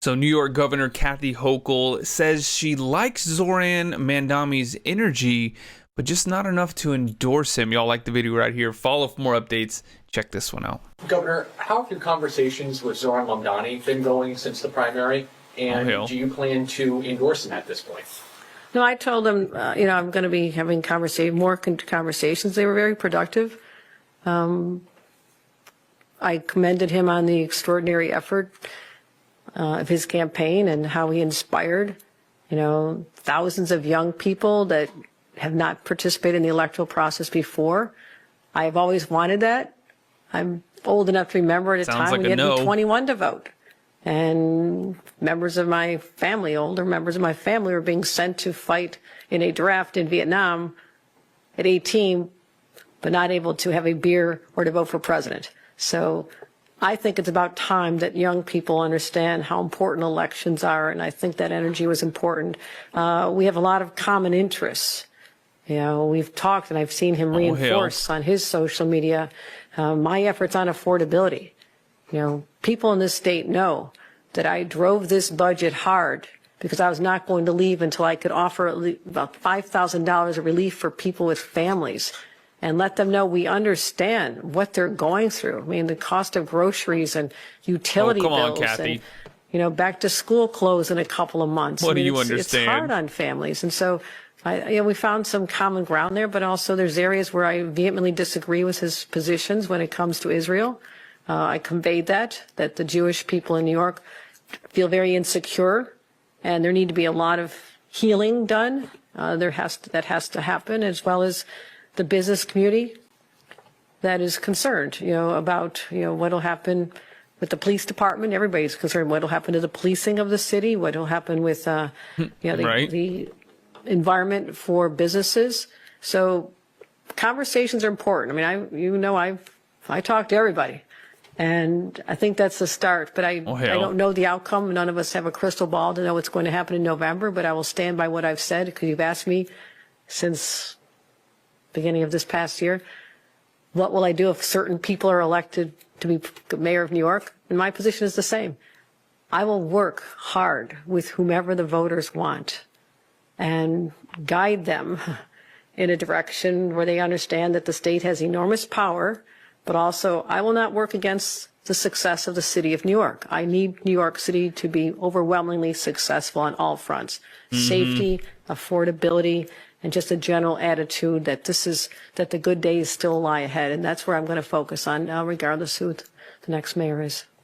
So New York Governor Kathy Hochul says she likes Zohran Mamdani's energy, but just not enough to endorse him. Y'all like the video right here. Follow for more updates. Check this one out. Governor, how have your conversations with Zohran Mamdani been going since the primary? And do you plan to endorse him at this point? No, I told him, I'm going to be having more conversations. They were very productive. I commended him on the extraordinary effort of his campaign and how he inspired, thousands of young people that have not participated in the electoral process before. I have always wanted that. I'm old enough to remember at a time when you had to be 21 to vote. And members of my family, older members of my family, were being sent to fight in a draft in Vietnam at 18, but not able to have a beer or to vote for president. So I think it's about time that young people understand how important elections are, and I think that energy was important. We have a lot of common interests. We've talked, and I've seen him reinforce on his social media my efforts on affordability. People in this state know that I drove this budget hard because I was not going to leave until I could offer about $5,000 of relief for people with families and let them know we understand what they're going through. I mean, the cost of groceries and utility bills Kathy. And, back to school close in a couple of months. What do you understand? It's hard on families. And so we found some common ground there, but also there's areas where I vehemently disagree with his positions when it comes to Israel. I conveyed that the Jewish people in New York feel very insecure, and there need to be a lot of healing done. That has to happen, as well as the business community that is concerned, about what will happen with the police department. Everybody's concerned what will happen to the policing of the city, what will happen with the environment for businesses. So conversations are important. I mean, I talk to everybody. And I think that's the start, but I don't know the outcome. None of us have a crystal ball to know what's going to happen in November, but I will stand by what I've said, because you've asked me since the beginning of this past year, what will I do if certain people are elected to be mayor of New York? And my position is the same. I will work hard with whomever the voters want and guide them in a direction where they understand that the state has enormous power. But also, I will not work against the success of the city of New York. I need New York City to be overwhelmingly successful on all fronts. Safety, affordability, and just a general attitude that that the good days still lie ahead. And that's where I'm going to focus on, regardless who the next mayor is.